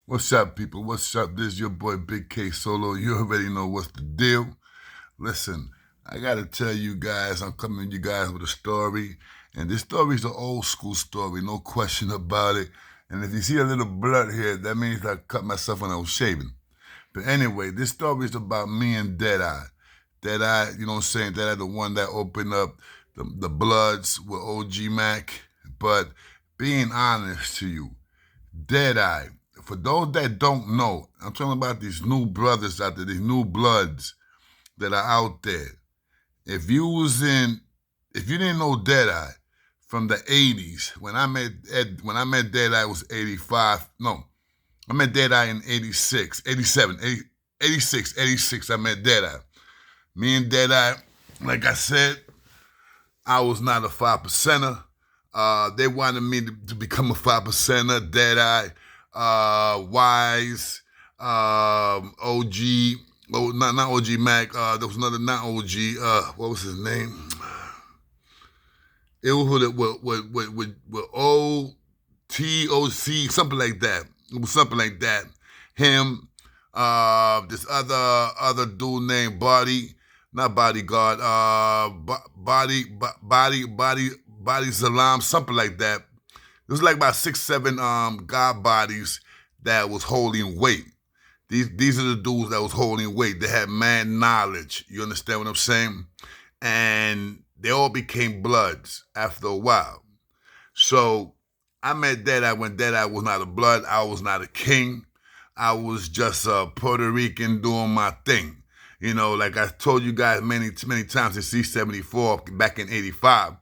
What's up, people? What's up? This is your boy Big K Solo. You already know what's the deal. Listen, I gotta tell you guys, I'm coming to you guys with a story, and this story is an old school story, no question about it. And if you see a little blood here, that means I cut myself when I was shaving. But anyway, this story is about me and Deadeye. Deadeye, you know what I'm saying? Deadeye, the one that opened up the Bloods with OG Mac. But being honest to you, Deadeye, for those that don't know, I'm talking about these new brothers out there, these new bloods that are out there. If you didn't know Deadeye from the 80s, when I met Deadeye it was 85. No, I met Deadeye in 86, 87, 86, 86. I met Deadeye. Me and Deadeye, like I said, I was not a 5%er. They wanted me to become a 5%er. Deadeye, Wise, OG, not OG Mac. There was another not OG. What was his name? It was with OTOC, something like that. It was something like that. Him, this other dude named Body, not Bodyguard, Body Salam, something like that. It was like about 6-7 god bodies that was holding weight. These are the dudes that was holding weight. They had mad knowledge. You understand what I'm saying? And they all became bloods after a while. So I met Deadeye when Deadeye was not a blood. I was not a king. I was just a Puerto Rican doing my thing. You know, like I told you guys many times in C74 back in 85,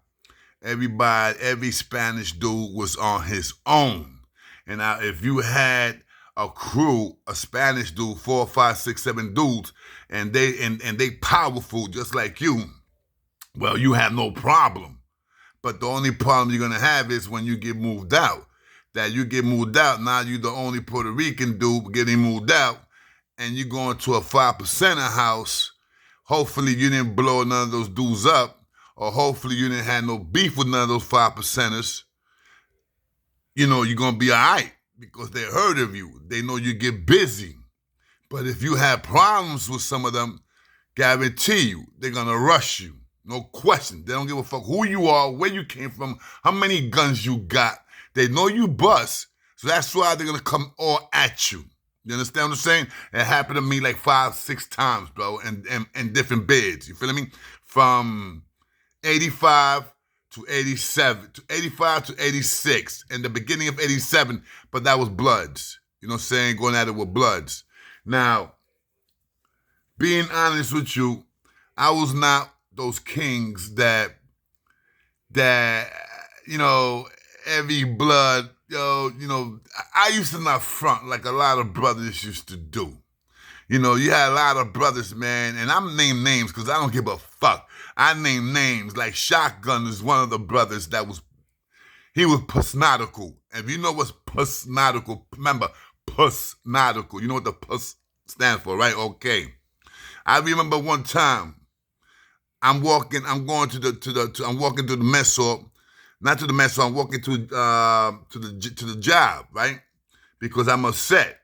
every Spanish dude was on his own. And now if you had a crew, a Spanish dude, 4, 5, 6, 7 dudes, and they powerful just like you, well, you have no problem. But the only problem you're gonna have is when you get moved out. That you get moved out, now you're the only Puerto Rican dude getting moved out, and you going to a 5%er house. Hopefully you didn't blow none of those dudes up, or hopefully you didn't have no beef with none of those 5%ers. You know, you're gonna be all right because they heard of you. They know you get busy. But if you have problems with some of them, guarantee you, they're gonna rush you. No question. They don't give a fuck who you are, where you came from, how many guns you got. They know you bust, so that's why they're gonna come all at you. You understand what I'm saying? It happened to me like 5, 6 times, bro, in different beds. You feel me? From 85 to 87, to 85 to 86, in the beginning of 87, but that was bloods. You know what I'm saying? Going at it with bloods. Now, being honest with you, I was not those kings that you know, every blood, I used to not front like a lot of brothers used to do. You know, you had a lot of brothers, man, and I'm name names because I don't give a fuck. I name names like Shotgun is one of the brothers he was pusnautical. If you know what's pusnautical, remember, pusnautical. You know what the pus stands for, right? Okay. I remember one time, I'm walking to the mess hall, not to the mess hall, I'm walking to the job, right? Because I'm upset.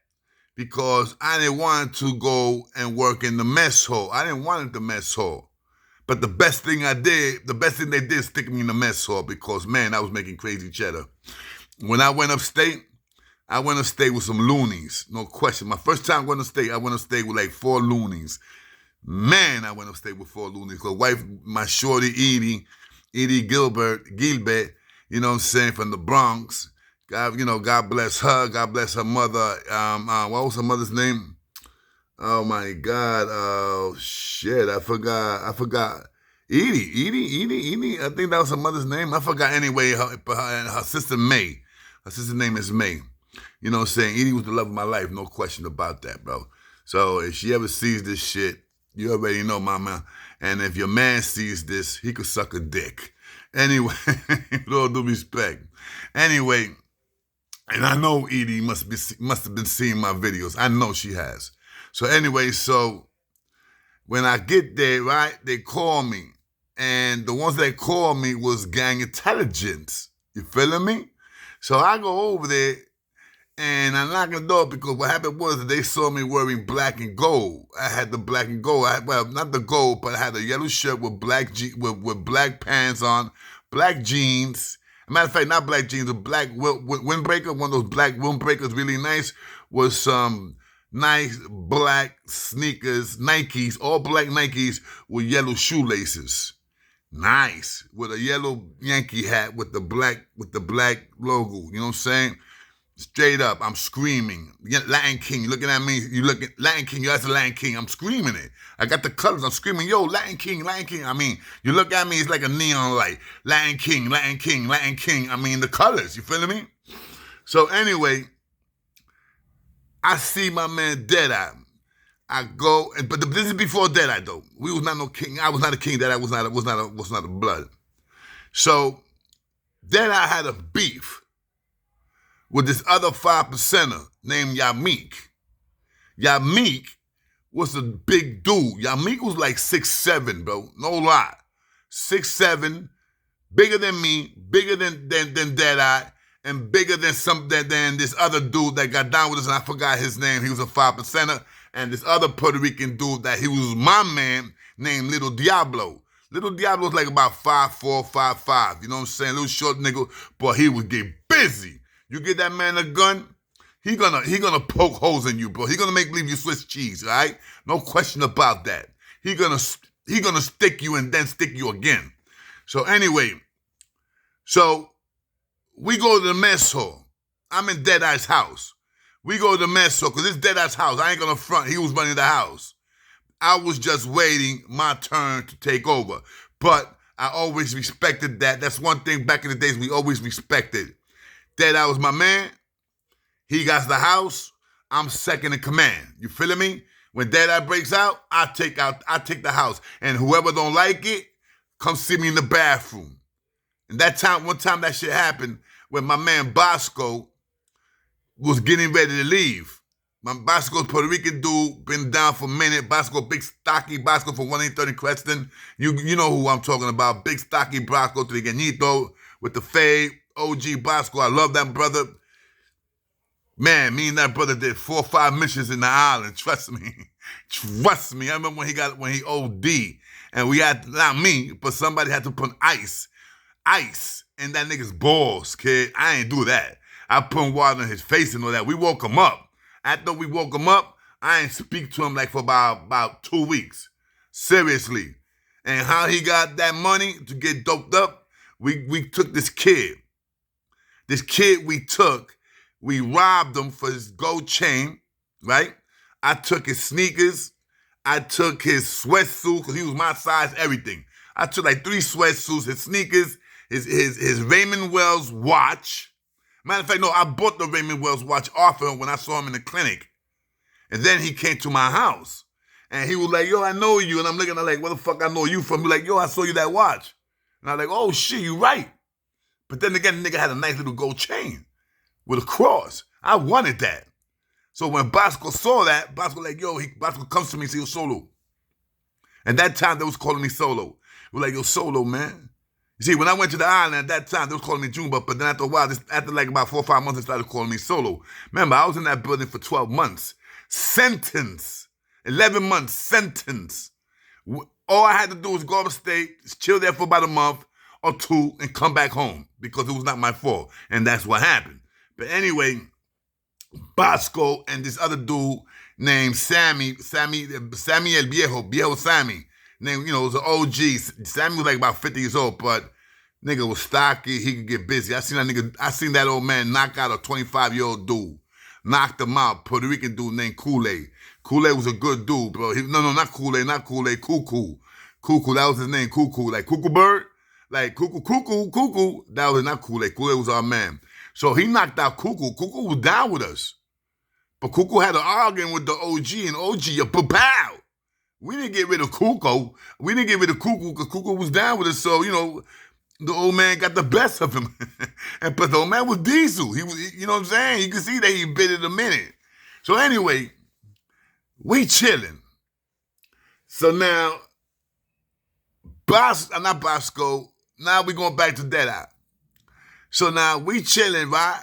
Because I didn't want to go and work in the mess hall. I didn't want it in the mess hall. But the best thing they did is stick me in the mess hall because, man, I was making crazy cheddar. When I went upstate with some loonies, no question. My first time going upstate, I went upstate with like 4 loonies. Man, I went upstate with 4 loonies. Because my shorty Edie Gilbert, you know what I'm saying, from the Bronx. God bless her. God bless her mother. What was her mother's name? Oh my God. Oh shit. I forgot. Edie. I think that was her mother's name. I forgot anyway. Her sister May. Her sister's name is May. You know what I'm saying? Edie was the love of my life. No question about that, bro. So if she ever sees this shit, you already know, mama. And if your man sees this, he could suck a dick. Anyway, with all due respect. Anyway, and I know Edie must have been seeing my videos. I know she has. So anyway, when I get there, right, they call me. And the ones that called me was gang intelligence. You feeling me? So I go over there And I knocked on the door because what happened was that they saw me wearing black and gold. I had the black and gold. Well, not the gold, but I had a yellow shirt with with black pants on, black jeans. Matter of fact, not black jeans, a black windbreaker, one of those black windbreakers, really nice, with some nice black sneakers, Nikes, all black Nikes with yellow shoelaces. Nice. With a yellow Yankee hat with the black logo. You know what I'm saying? Straight up, I'm screaming. Latin King, you looking at me? You looking Latin King? That's a Latin King. I'm screaming it. I got the colors. I'm screaming, yo, Latin King, Latin King. I mean, you look at me, it's like a neon light. Latin King, Latin King, Latin King. I mean, the colors. You feeling me? So anyway, I see my man Deadeye. I go, but this is before Deadeye though. We was not no king. I was not a king. Deadeye was not a blood. So Deadeye had a beef with this other 5%er named Yamik. Yamik was a big dude. Yamik was like 6'7", bro. No lie. 6'7", bigger than me, bigger than Deadeye, and bigger than this other dude that got down with us, and I forgot his name. He was a 5%er. And this other Puerto Rican dude that he was my man named Little Diablo. Little Diablo was like about 5'4", 5'5". You know what I'm saying? Little short nigga, but he would get busy. You get that man a gun, he gonna poke holes in you, bro. He gonna make believe you Swiss cheese, all right? No question about that. He gonna stick you and then stick you again. So anyway, we go to the mess hall. I'm in Deadeye's house. We go to the mess hall, because it's Deadeye's house. I ain't gonna front. He was running the house. I was just waiting my turn to take over. But I always respected that. That's one thing back in the days we always respected. Deadeye was my man. He got the house. I'm second in command. You feeling me? When Deadeye breaks out, I take the house. And whoever don't like it, come see me in the bathroom. And one time that shit happened when my man Bosco was getting ready to leave. My Bosco's Puerto Rican dude, been down for a minute. Bosco, big stocky Bosco from 1830 Creston. You know who I'm talking about. Big stocky Bosco Trigueñito with the fade. OG Bosco, I love that brother. Man, me and that brother did 4 or 5 missions in the island. Trust me. Trust me. I remember when he OD. And we had, not me, but somebody had to put ice in that nigga's balls, kid. I ain't do that. I put water in his face and all that. We woke him up. After we woke him up, I ain't speak to him like for about 2 weeks. Seriously. And how he got that money to get doped up, we took this kid. This kid we robbed him for his gold chain, right? I took his sneakers. I took his sweatsuit, because he was my size, everything. I took like 3 sweatsuits, his sneakers, his Raymond Wells watch. Matter of fact, no, I bought the Raymond Wells watch off him when I saw him in the clinic. And then he came to my house. And he was like, yo, I know you. And I'm looking at like, where the fuck I know you from? He's like, yo, I saw you that watch. And I'm like, oh, shit, you right. But then again, the nigga had a nice little gold chain with a cross. I wanted that. So when Bosco saw that, Bosco like, yo, Bosco comes to me and says, yo, Solo. And that time, they was calling me Solo. We're like, yo, Solo, man. You see, when I went to the island at that time, they was calling me Jumba, but then after a while, after like about 4 or 5 months, they started calling me Solo. Remember, I was in that building for 12 months. Sentence. 11 months, sentence. All I had to do was go upstate, chill there for about a month or 2, and come back home, because it was not my fault. And that's what happened. But anyway, Bosco and this other dude named Sammy El Viejo Sammy. Name, you know, was an OG. Sammy was like about 50 years old, but nigga was stocky. He could get busy. I seen that old man knock out a 25-year-old dude. Knocked him out. Puerto Rican dude named Kool-Aid. Kool-Aid was a good dude, bro. No, not Kool-Aid. Cuckoo. Cuckoo, that was his name. Cuckoo. Like Cuckoo Bird. Like Cuckoo. That was not Kool-Aid. Kool-Aid was our man. So he knocked out Cuckoo. Cuckoo was down with us. But Cuckoo had an argument with the OG, and OG, pow! We didn't get rid of Cuckoo. We didn't get rid of Cuckoo because Cuckoo was down with us. So, you know, the old man got the best of him. But the old man was diesel. He was, you know what I'm saying? You can see that he bit it a minute. So anyway, we chilling. So now, not Bosco, now we going back to Deadeye. So now we chilling, right?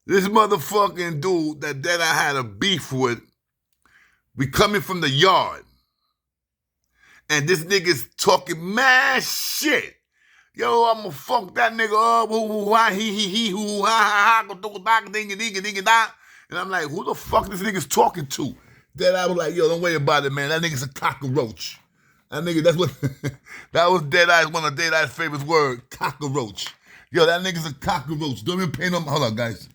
This motherfucking dude that I had a beef with, we coming from the yard. And this nigga's talking mad shit. Yo, I'ma fuck that nigga up. He, hoo, ha, ha, and I'm like, who the fuck this nigga's talking to? Then I was like, yo, don't worry about it, man. That nigga's a cockroach. That nigga, that's what, that was Deadeye's, one of Deadeye's favorite words, cockroach. Yo, that nigga's a cockroach. Don't even pay no, hold on, guys.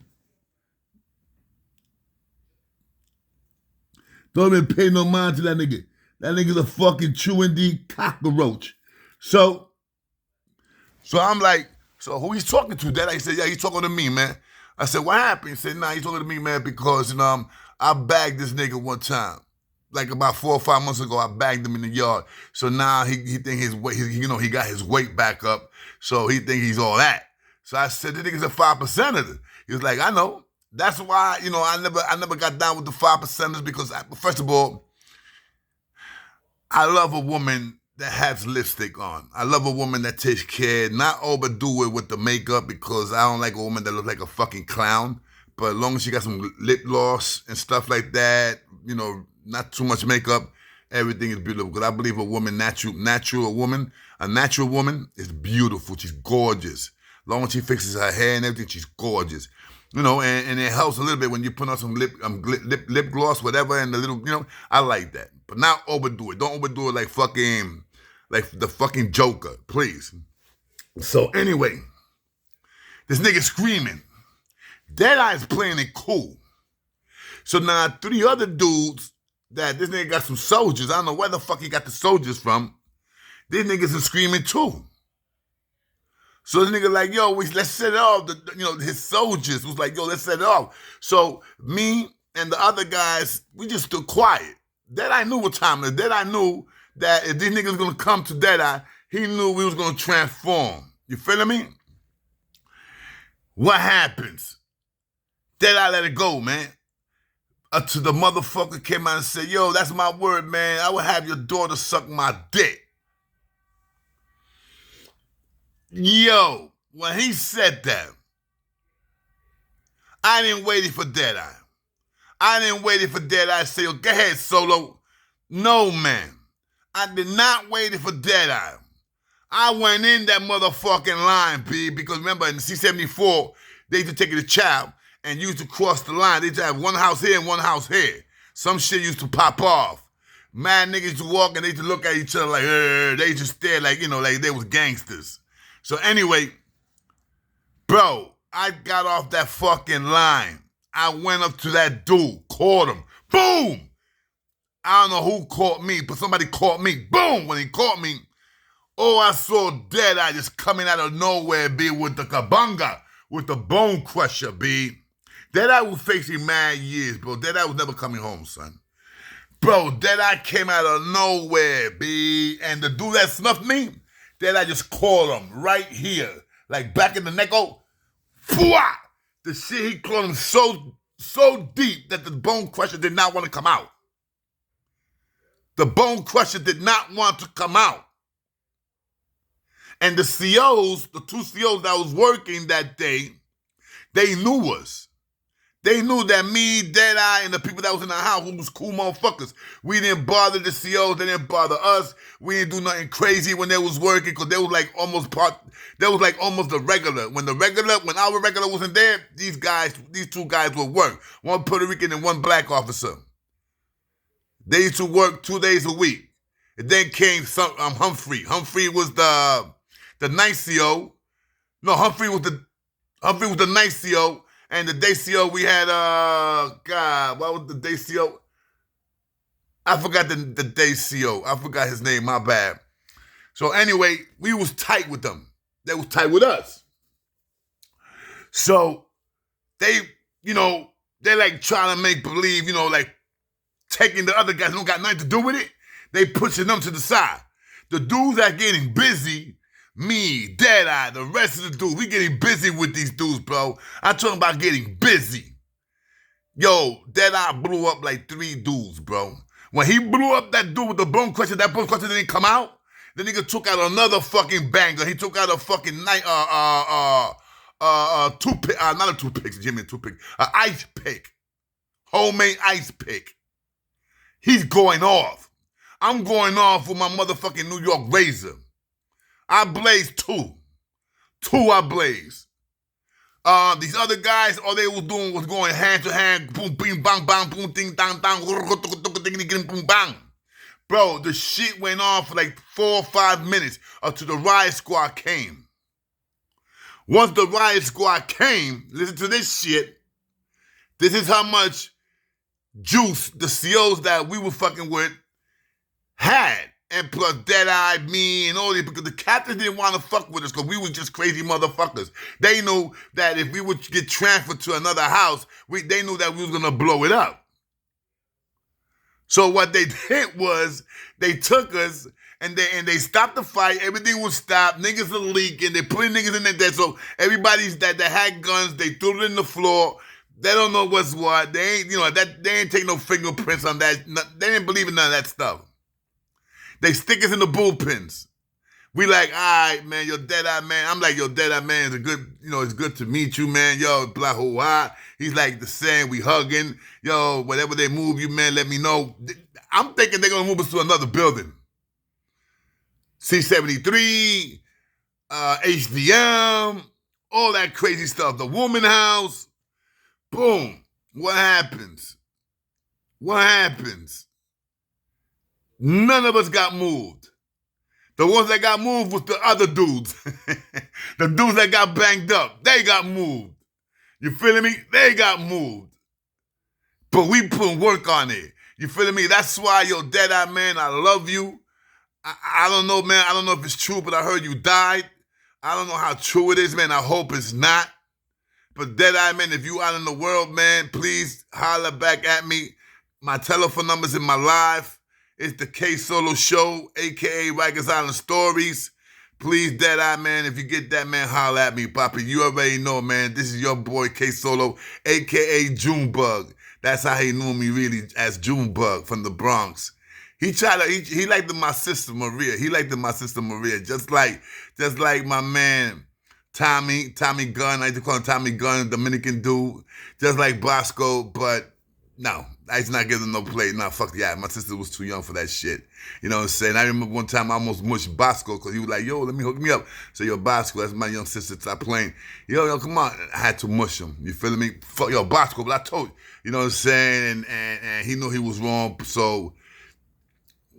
Don't even pay no mind to that nigga. That nigga's a fucking true indeed cockroach. So I'm like, so who he's talking to? Deadeye said, yeah, he's talking to me, man. I said, what happened? He said, nah, he's talking to me, man, because I bagged this nigga one time. Like about 4 or 5 months ago, I bagged him in the yard. So now he think his weight, he got his weight back up. So he think he's all that. So I said, this nigga's a 5%er. He was like, I know. That's why, I never got down with the 5%ers because, first of all, I love a woman that has lipstick on. I love a woman that takes care, not overdo it with the makeup because I don't like a woman that looks like a fucking clown. But as long as she got some lip gloss and stuff like that, not too much makeup, everything is beautiful. Because I believe a natural woman is beautiful. She's gorgeous. As long as she fixes her hair and everything, she's gorgeous. And it helps a little bit when you put on some lip gloss, whatever, and the little, I like that. But not overdo it. Don't overdo it like the fucking Joker, please. So anyway, this nigga screaming. Deadeye's playing it cool. So now 3 other dudes that this nigga got some soldiers. I don't know where the fuck he got the soldiers from. These niggas are screaming too. So this nigga like, yo, let's set it off. His soldiers was like, yo, let's set it off. So me and the other guys, we just stood quiet. Deadeye knew what time it was. Deadeye knew that if these niggas gonna come to Deadeye, he knew we was gonna transform. You feel me? What happens? Deadeye let it go, man. To the motherfucker came out and said, yo, that's my word, man. I will have your daughter suck my dick. Yo, when he said that, I didn't wait for Deadeye. I didn't wait for Deadeye to say, oh, go ahead, Solo. No, man. I did not wait for Deadeye. I went in that motherfucking line, B, because remember in the C74, they used to take it to child and used to cross the line. They used to have one house here and one house here. Some shit used to pop off. Mad niggas used to walk and they used to look at each other like, they used to stare like, like they was gangsters. So anyway, bro, I got off that fucking line. I went up to that dude, caught him. Boom! I don't know who caught me, but somebody caught me. Boom! When he caught me, I saw Deadeye just coming out of nowhere, B, with the kabunga, with the bone crusher, B. Deadeye was facing mad years, bro. Deadeye was never coming home, son. Bro, Deadeye came out of nowhere, B. And the dude that snuffed me, Deadeye just caught him right here. Like back in the neck, Fwah! The shit he caught him so deep that the bone crusher did not want to come out. The bone crusher did not want to come out. And the COs, the 2 COs that was working that day, they knew us. They knew that me, Deadeye, and the people that was in the house who was cool motherfuckers. We didn't bother the COs. They didn't bother us. We didn't do nothing crazy when they was working because they was like almost the regular. When our regular wasn't there, these 2 guys would work. One Puerto Rican and one black officer. They used to work 2 days a week. And then came Humphrey. Humphrey was the night CO. No, Humphrey was the night CO. And the day CO, we had, what was the day CO? I forgot the day CO. I forgot his name, my bad. So anyway, we was tight with them. They was tight with us. So they, they like trying to make believe, like taking the other guys who don't got nothing to do with it. They pushing them to the side. The dudes that getting busy, me, Deadeye, the rest of the dudes, we getting busy with these dudes, bro. I'm talking about getting busy. Yo, Deadeye blew up like 3 dudes, bro. When he blew up that dude with the bone crusher, that bone crusher didn't come out. The nigga took out another fucking banger. He took out a fucking toothpick, not a toothpick, Jimmy, a toothpick, an ice pick, homemade ice pick. He's going off. I'm going off with my motherfucking New York razor. I blaze two. Two I blaze. These other guys, all they was doing was going hand to hand, boom, bing, bang, bang, boom, ding, dang, dang, boom, bang. Bro, the shit went on for like 4 or 5 minutes until the riot squad came. Once the riot squad came, listen to this shit. This is how much juice the COs that we were fucking with had. And plus Deadeye, me, and all this, because the captains didn't want to fuck with us because we was just crazy motherfuckers. They knew that if we would get transferred to another house, they knew that we was going to blow it up. So what they did was they took us and they stopped the fight. Everything was stopped. Niggas are leaking. They put niggas in there. So everybody's that had guns, they threw it in the floor. They don't know what's what. They ain't, they ain't take no fingerprints on that. They didn't believe in none of that stuff. They stick us in the bullpens. We like, all right, man, yo, Deadeye, man. I'm like, yo, Deadeye, man, it's good to meet you, man. Yo, blah, wah. He's like the same. We hugging. Yo, whatever they move you, man, let me know. I'm thinking they're going to move us to another building. C73, HDM, all that crazy stuff. The woman house. Boom. What happens? What happens? None of us got moved. The ones that got moved was the other dudes. The dudes that got banged up, they got moved. You feeling me? They got moved. But we put work on it. You feeling me? That's why, yo, Deadeye, man, I love you. I don't know, man. I don't know if it's true, but I heard you died. I don't know how true it is, man. I hope it's not. But Deadeye, man, if you out in the world, man, please holler back at me. My telephone number's in my live. It's the K-Solo Show, a.k.a. Rikers Island Stories. Please, Deadeye, man, if you get that, man, holler at me, Papi. You already know, man. This is your boy, K-Solo, a.k.a. Junebug. That's how he knew me, really, as Junebug from the Bronx. He liked my sister Maria. He liked my sister Maria, just like my man Tommy Gunn. I used to call him Tommy Gunn, Dominican dude. Just like Bosco, but no, I used to not give him no play. No, fuck yeah, my sister was too young for that shit. You know what I'm saying? I remember one time I almost mushed Bosco because he was like, yo, let me hook me up. So, yo, Bosco, that's my young sister, stop playing. Yo, come on. I had to mush him. You feeling me? Fuck, yo, Bosco, but I told you. You know what I'm saying? And he knew he was wrong, so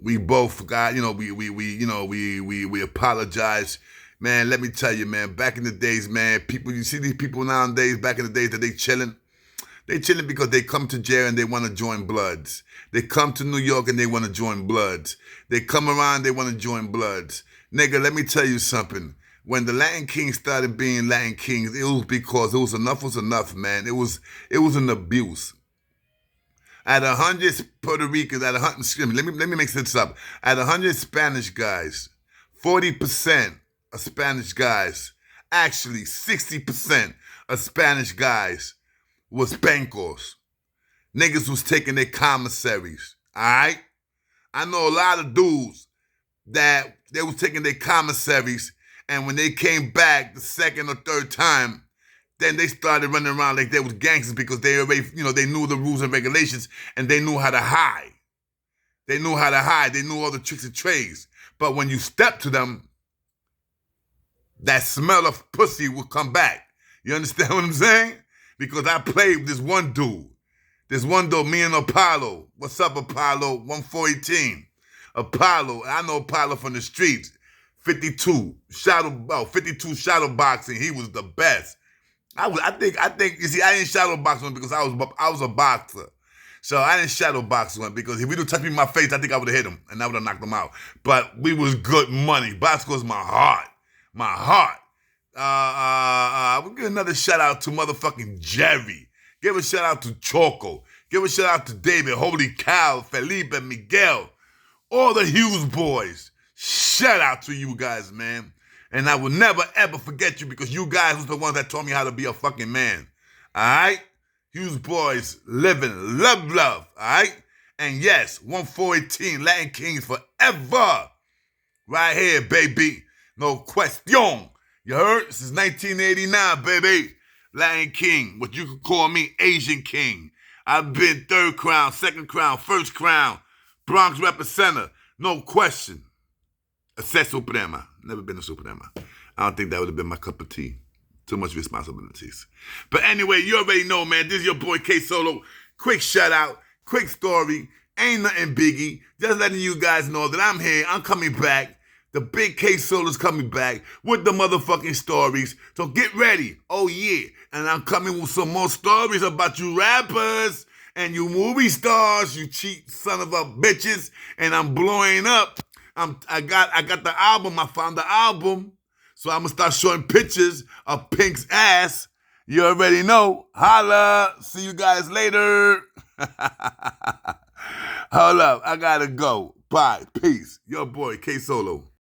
we both got, we apologize. Man, let me tell you, man, back in the days, man, people, you see these people nowadays, back in the days that they chilling? They chilling because they come to jail and they want to join Bloods. They come to New York and they want to join Bloods. They come around, they want to join Bloods. Nigga, let me tell you something. When the Latin Kings started being Latin Kings, it was because it was enough, man. It was an abuse. At 100 Puerto Ricans, let me make this up. At 100 Spanish guys, 40% of Spanish guys, actually 60% of Spanish guys was bancos. Niggas was taking their commissaries, all right? I know a lot of dudes that they was taking their commissaries, and when they came back the second or third time, then they started running around like they was gangsters because they already, they knew the rules and regulations and they knew how to hide. They knew how to hide. They knew all the tricks and trades. But when you step to them, that smell of pussy will come back. You understand what I'm saying? Because I played with this one dude, me and Apollo. What's up, Apollo? 1418. Apollo, I know Apollo from the streets. 52 shadow boxing. He was the best. I think, you see, I didn't shadow box one because I was a boxer. So I didn't shadow box one because if he would touch me in my face, I think I would have hit him and I would have knocked him out. But we was good money. Bosco's my heart. My heart. We'll give another shout out to motherfucking Jerry. Give a shout out to Choco. Give a shout out to David. Holy cow. Felipe, Miguel. All the Hughes boys. Shout out to you guys, man. And I will never, ever forget you because you guys was the ones that taught me how to be a fucking man. All right? Hughes boys living, love, all right? And yes, 1418, Latin Kings forever. Right here, baby. No question. You heard? Since 1989, baby. Latin King, what you could call me Asian King. I've been third crown, second crown, first crown, Bronx representative, no question. Set Suprema. Never been a Suprema. I don't think that would have been my cup of tea. Too much responsibilities. But anyway, you already know, man. This is your boy K Solo. Quick shout out, quick story. Ain't nothing biggie. Just letting you guys know that I'm here. I'm coming back. The big K Solo's coming back with the motherfucking stories. So get ready. Oh yeah. And I'm coming with some more stories about you rappers and you movie stars, you cheat son of a bitches. And I'm blowing up. I got the album. I found the album. So I'm gonna start showing pictures of Pink's ass. You already know. Holla. See you guys later. Hold up. I gotta go. Bye. Peace. Your boy K Solo.